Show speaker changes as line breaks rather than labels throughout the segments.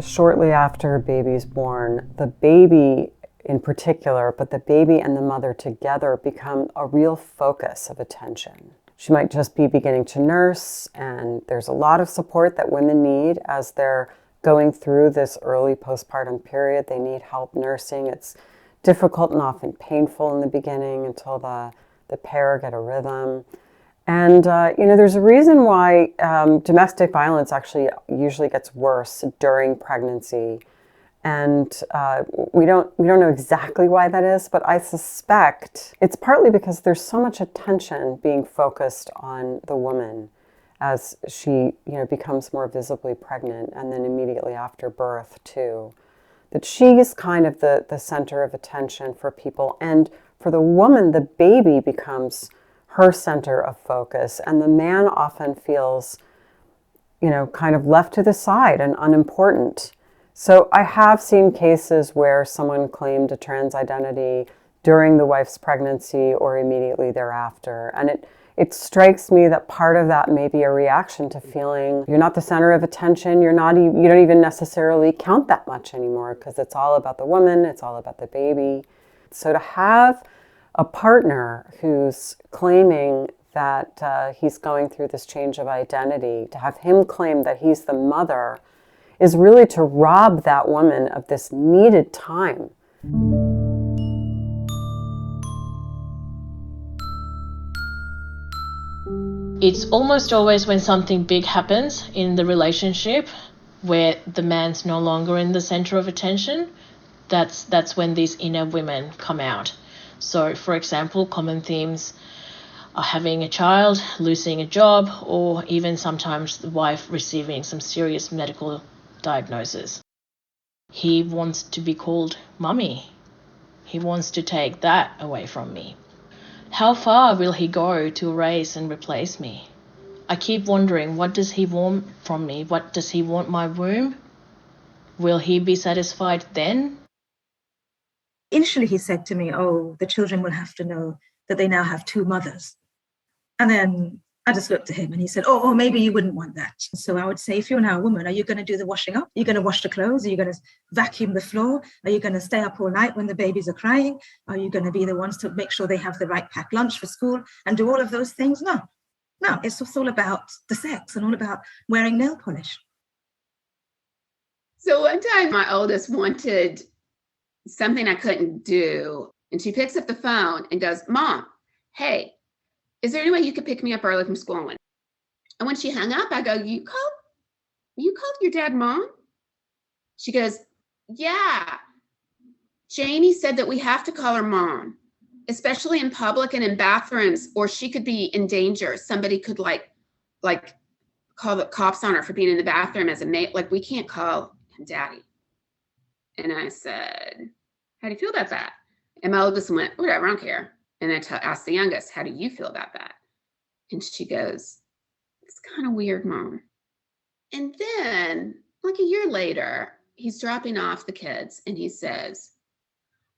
shortly after a baby is born, the baby in particular, but the baby and the mother together become a real focus of attention. She might just be beginning to nurse, and there's a lot of support that women need as they're going through this early postpartum period. They need help nursing. It's difficult and often painful in the beginning until the pair get a rhythm. And, there's a reason why domestic violence actually usually gets worse during pregnancy. And we don't know exactly why that is, but I suspect it's partly because there's so much attention being focused on the woman as she, becomes more visibly pregnant, and then immediately after birth too. That she's kind of the center of attention for people, and for the woman, the baby becomes her center of focus, and the man often feels, kind of left to the side and unimportant. So I have seen cases where someone claimed a trans identity during the wife's pregnancy or immediately thereafter. And it strikes me that part of that may be a reaction to feeling you're not the center of attention. You don't even necessarily count that much anymore because it's all about the woman. It's all about the baby. So to have a partner who's claiming that he's going through this change of identity, to have him claim that he's the mother, is really to rob that woman of this needed time.
It's almost always when something big happens in the relationship where the man's no longer in the center of attention, that's when these inner women come out. So, for example, common themes are having a child, losing a job, or even sometimes the wife receiving some serious medical diagnosis. He wants to be called mummy. He wants to take that away from me. How far will he go to erase and replace me? I keep wondering, what does he want from me? What does he want my womb? Will he be satisfied then?
Initially, he said to me, oh, the children will have to know that they now have two mothers. And then I just looked at him and he said, oh, maybe you wouldn't want that. So I would say, if you're now a woman, are you going to do the washing up? Are you going to wash the clothes? Are you going to vacuum the floor? Are you going to stay up all night when the babies are crying? Are you going to be the ones to make sure they have the right packed lunch for school and do all of those things? No, it's just all about the sex and all about wearing nail polish.
So one time my oldest wanted something I couldn't do. And she picks up the phone and goes, Mom, hey, is there any way you could pick me up early from school? And when she hung up, I go, you called your dad Mom? She goes, yeah. Jamie said that we have to call her Mom, especially in public and in bathrooms, or she could be in danger. Somebody could like call the cops on her for being in the bathroom as a mate. Like, we can't call him Daddy. And I said, how do you feel about that? And my oldest went, whatever, I don't care. And I asked the youngest, how do you feel about that? And she goes, it's kind of weird, Mom. And then, like a year later, he's dropping off the kids and he says,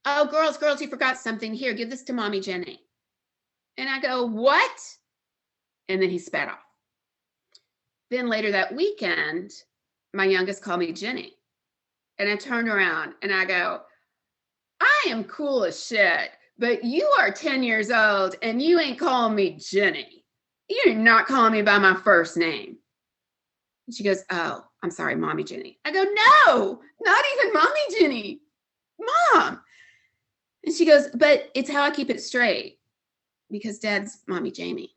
oh, girls, you forgot something. Here, give this to Mommy Jenny. And I go, what? And then he sped off. Then later that weekend, my youngest called me Jenny. And I turned around and I go, I am cool as shit, but you are 10 years old and you ain't calling me Jenny. You're not calling me by my first name. And she goes, oh, I'm sorry, Mommy Jenny. I go, no, not even Mommy Jenny, Mom. And she goes, but it's how I keep it straight because Dad's Mommy Jamie.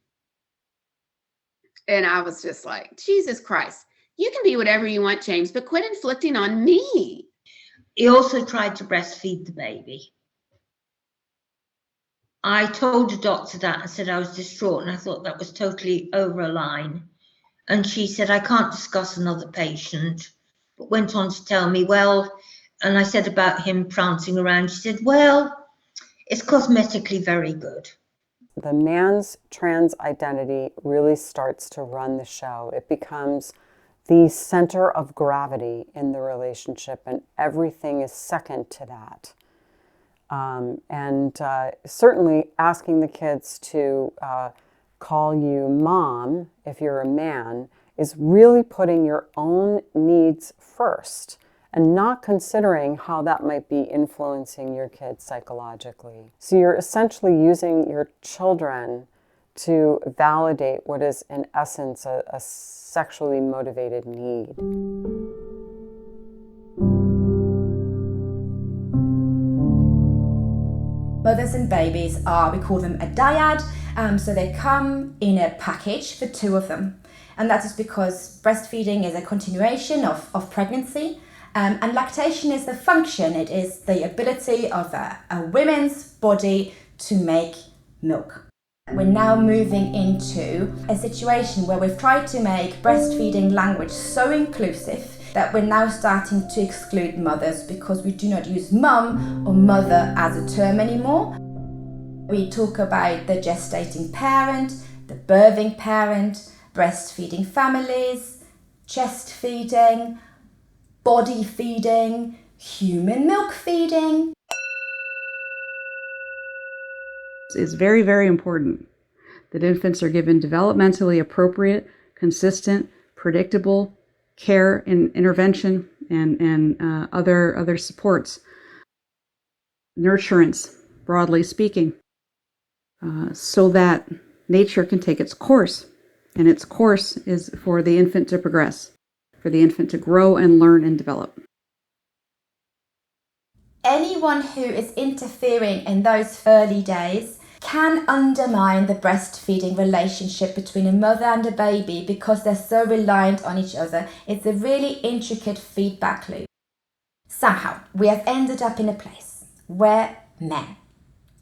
And I was just like, Jesus Christ, you can be whatever you want, James, but quit inflicting on me.
He also tried to breastfeed the baby. I told the doctor that. I said I was distraught and I thought that was totally over a line. And she said, I can't discuss another patient, but went on to tell me, well, and I said about him prancing around. She said, well, it's cosmetically very good.
The man's trans identity really starts to run the show. It becomes the center of gravity in the relationship, and everything is second to that. Certainly asking the kids to call you Mom if you're a man is really putting your own needs first and not considering how that might be influencing your kids psychologically. So you're essentially using your children to validate what is in essence a sexually motivated need.
Mothers and babies are, we call them a dyad, so they come in a package for two of them. And that is because breastfeeding is a continuation of pregnancy, and lactation is the function, it is the ability of a woman's body to make milk. We're now moving into a situation where we've tried to make breastfeeding language so inclusive that we're now starting to exclude mothers because we do not use mum or mother as a term anymore. We talk about the gestating parent, the birthing parent, breastfeeding families, chest feeding, body feeding, human milk feeding.
It's very, very important that infants are given developmentally appropriate, consistent, predictable care and intervention and other supports, nurturance, broadly speaking, so that nature can take its course. And its course is for the infant to progress, for the infant to grow and learn and develop.
Anyone who is interfering in those early days can undermine the breastfeeding relationship between a mother and a baby because they're so reliant on each other. It's a really intricate feedback loop. Somehow, we have ended up in a place where men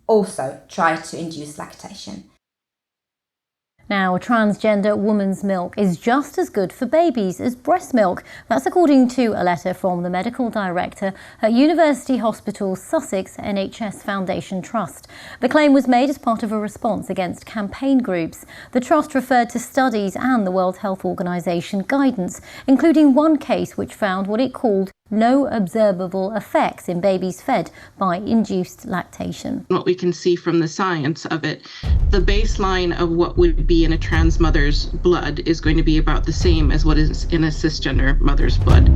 also try to induce lactation.
Now, transgender woman's milk is just as good for babies as breast milk. That's according to a letter from the medical director at University Hospital Sussex NHS Foundation Trust. The claim was made as part of a response against campaign groups. The trust referred to studies and the World Health Organization guidance, including one case which found what it called no observable effects in babies fed by induced lactation.
What we can see from the science of it, the baseline of what would be in a trans mother's blood is going to be about the same as what is in a cisgender mother's blood.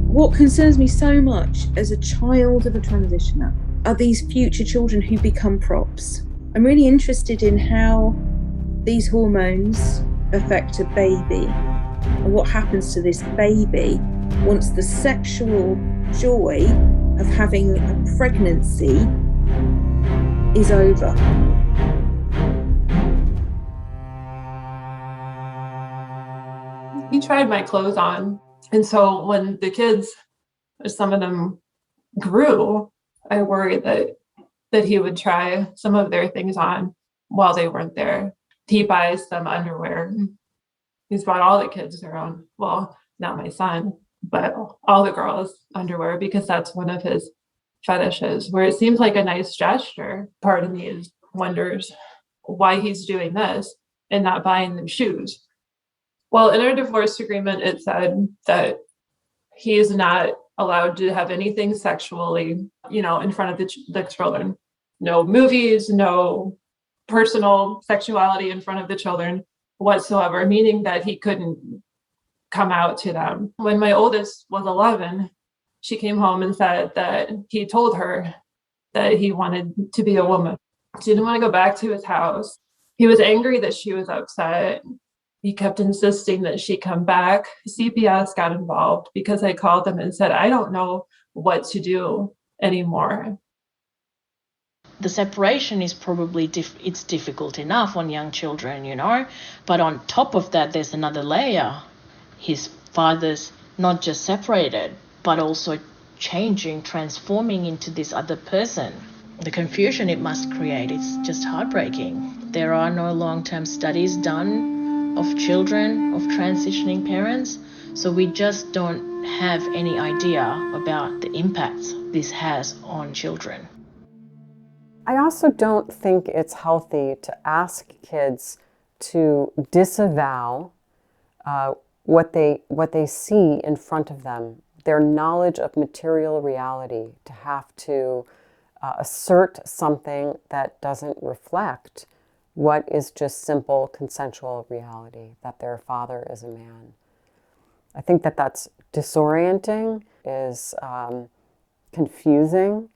What concerns me so much as a child of a transitioner are these future children who become props. I'm really interested in how these hormones affect a baby and what happens to this baby once the sexual joy of having a pregnancy is over.
He tried my clothes on. And so when the kids, some of them grew, I worried that he would try some of their things on while they weren't there. He buys them underwear. He's bought all the kids their own, well, not my son, but all the girls underwear because that's one of his fetishes, where it seems like a nice gesture. Part of me wonders why he's doing this and not buying them shoes. Well, in our divorce agreement, it said that he is not allowed to have anything sexually, in front of the children. No movies, no personal sexuality in front of the children whatsoever, meaning that he couldn't come out to them. When my oldest was 11, she came home and said that he told her that he wanted to be a woman. She didn't want to go back to his house. He was angry that she was upset. He kept insisting that she come back. CPS got involved because I called them and said, I don't know what to do anymore.
The separation is probably it's difficult enough on young children, but on top of that, there's another layer. His father's not just separated, but also changing, transforming into this other person. The confusion it must create, it's just heartbreaking. There are no long-term studies done of children of transitioning parents, so we just don't have any idea about the impacts this has on children.
I also don't think it's healthy to ask kids to disavow what they see in front of them, their knowledge of material reality, to have to assert something that doesn't reflect what is just simple consensual reality, that their father is a man. I think that that's disorienting, is confusing.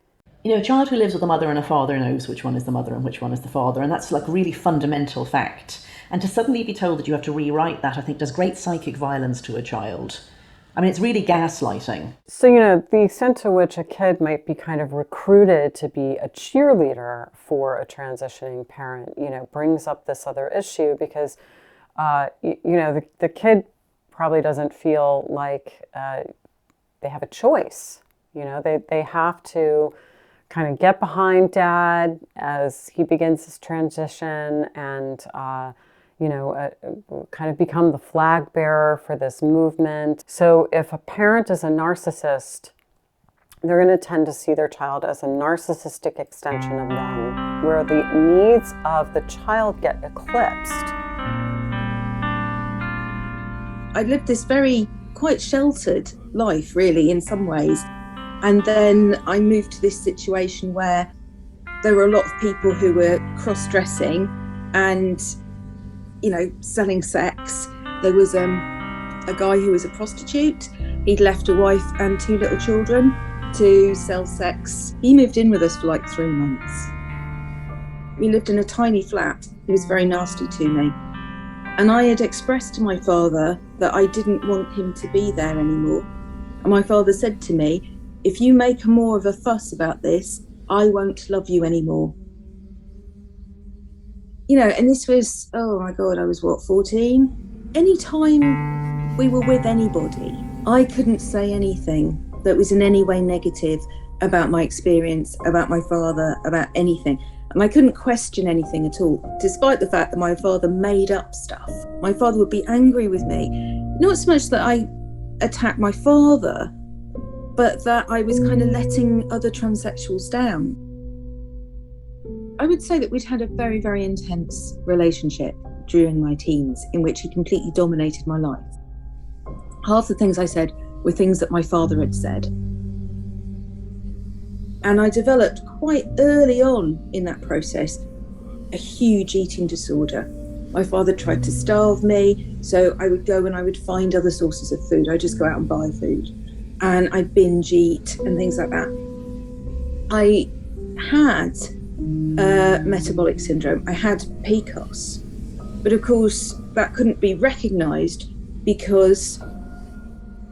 You know, a child who lives with a mother and a father knows which one is the mother and which one is the father, and that's like a really fundamental fact. And to suddenly be told that you have to rewrite that, I think, does great psychic violence to a child. I mean, it's really gaslighting.
So, you know, the extent to which a kid might be kind of recruited to be a cheerleader for a transitioning parent, you know, brings up this other issue because, you know, the kid probably doesn't feel like they have a choice. You know, they have to kind of get behind dad as he begins his transition and, you know, kind of become the flag bearer for this movement. So if a parent is a narcissist, they're going to tend to see their child as a narcissistic extension of them, where the needs of the child get eclipsed.
I lived this very quite sheltered life, really, in some ways. And then I moved to this situation where there were a lot of people who were cross-dressing and, you know, selling sex. There was a guy who was a prostitute. He'd left a wife and 2 little children to sell sex. He moved in with us for like 3 months. We lived in a tiny flat. He was very nasty to me. And I had expressed to my father that I didn't want him to be there anymore. And my father said to me, if you make more of a fuss about this, I won't love you anymore. You know, and this was, oh my God, I was what, 14? Anytime we were with anybody, I couldn't say anything that was in any way negative about my experience, about my father, about anything. And I couldn't question anything at all, despite the fact that my father made up stuff. My father would be angry with me, not so much that I attacked my father, but that I was kind of letting other transsexuals down. I would say that we'd had a very, very intense relationship during my teens in which he completely dominated my life. Half the things I said were things that my father had said. And I developed quite early on in that process a huge eating disorder. My father tried to starve me, so I would go and I would find other sources of food. I'd just go out and buy food. And I'd binge eat and things like that. I had metabolic syndrome. I had PCOS. But of course, that couldn't be recognised because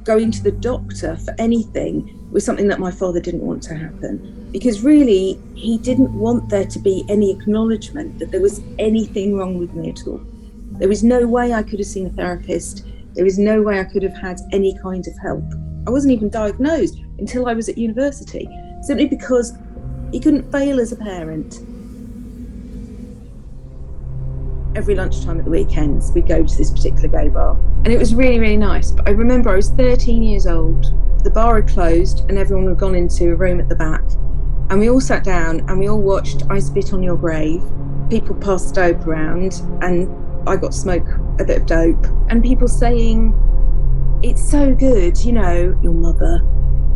going to the doctor for anything was something that my father didn't want to happen. Because really, he didn't want there to be any acknowledgement that there was anything wrong with me at all. There was no way I could have seen a therapist. There was no way I could have had any kind of help. I wasn't even diagnosed until I was at university, simply because he couldn't fail as a parent. Every lunchtime at the weekends, we'd go to this particular gay bar. And it was really, really nice. But I remember I was 13 years old. The bar had closed and everyone had gone into a room at the back. And we all sat down and we all watched I Spit on Your Grave. People passed dope around and I got to smoke a bit of dope. And people saying, it's so good, you know, your mother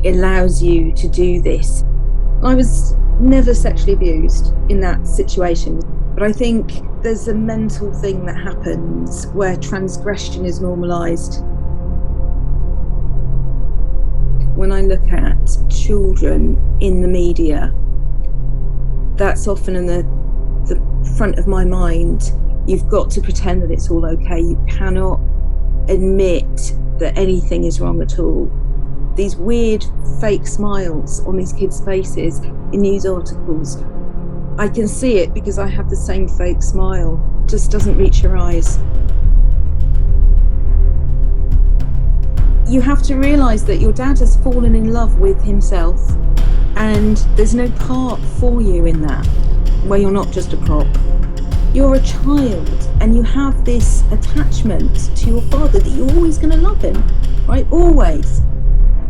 allows you to do this. I was never sexually abused in that situation, but I think there's a mental thing that happens where transgression is normalised. When I look at children in the media, that's often in the front of my mind. You've got to pretend that it's all okay. You cannot admit that anything is wrong at all. These weird fake smiles on these kids' faces in news articles, I can see it because I have the same fake smile. It just doesn't reach your eyes. You have to realise that your dad has fallen in love with himself and there's no part for you in that, where you're not just a prop. You're a child and you have this attachment to your father that you're always going to love him, right? Always.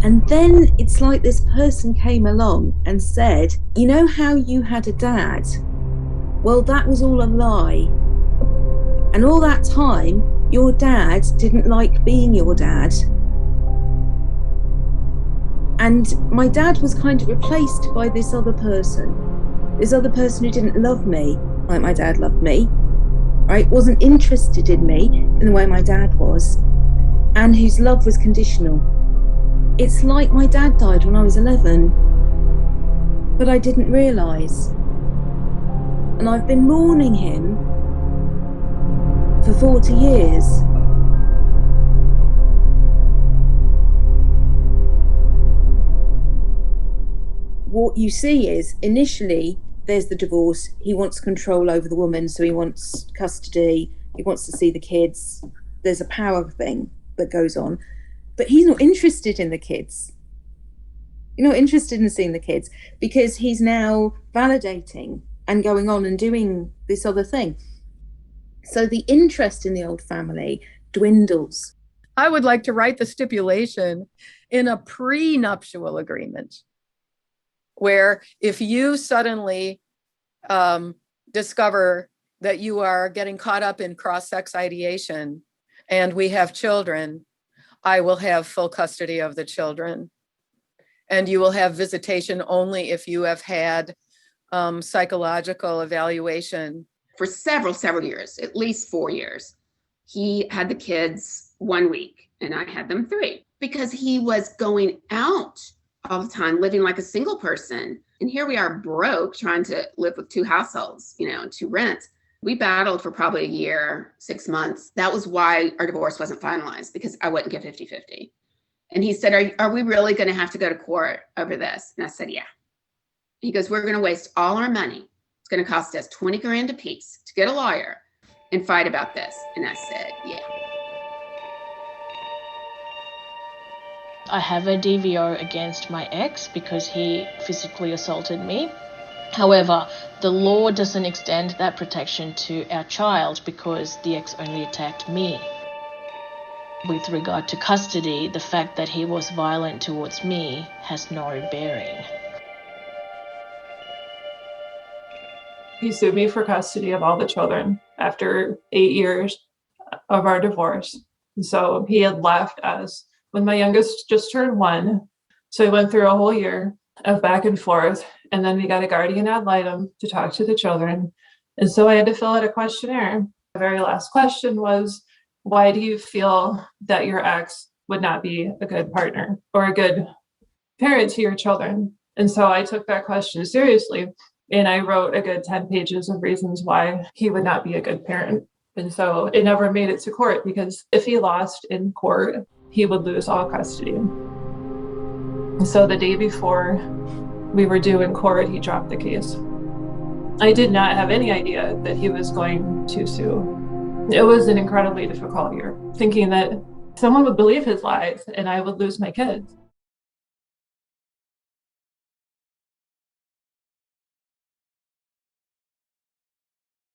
And then it's like this person came along and said, you know how you had a dad? Well, that was all a lie. And all that time, your dad didn't like being your dad. And my dad was kind of replaced by this other person who didn't love me like my dad loved me, right? Wasn't interested in me in the way my dad was, and whose love was conditional. It's like my dad died when I was 11, but I didn't realise. And I've been mourning him for 40 years. What you see is, initially, there's the divorce. He wants control over the woman, so he wants custody. He wants to see the kids. There's a power thing that goes on. But he's not interested in the kids. You're not interested in seeing the kids because he's now validating and going on and doing this other thing. So the interest in the old family dwindles.
I would like to write the stipulation in a prenuptial agreement where if you suddenly discover that you are getting caught up in cross-sex ideation and we have children, I will have full custody of the children. And you will have visitation only if you have had psychological evaluation.
For several years, at least 4 years, he had the kids 1 week and I had them 3 because he was going out all the time, living like a single person. And here we are broke, trying to live with 2 households, and 2 rents. We battled for probably a year, 6 months. That was why our divorce wasn't finalized, because I wouldn't give 50-50. And he said, are we really going to have to go to court over this? And I said, yeah. He goes, we're going to waste all our money. It's going to cost us 20 grand a piece to get a lawyer and fight about this. And I said, yeah.
I have a DVO against my ex because he physically assaulted me. However, the law doesn't extend that protection to our child because the ex only attacked me. With regard to custody, the fact that he was violent towards me has no bearing.
He sued me for custody of all the children after 8 years of our divorce. And so he had left us when my youngest just turned 1. So we went through a whole year of back and forth. And then we got a guardian ad litem to talk to the children. And so I had to fill out a questionnaire. The very last question was, why do you feel that your ex would not be a good partner or a good parent to your children? And so I took that question seriously. And I wrote a good 10 pages of reasons why he would not be a good parent. And so it never made it to court because if he lost in court, he would lose all custody. And so the day before we were due in court, he dropped the case. I did not have any idea that he was going to sue. It was an incredibly difficult year, thinking that someone would believe his lies and I would lose my kids.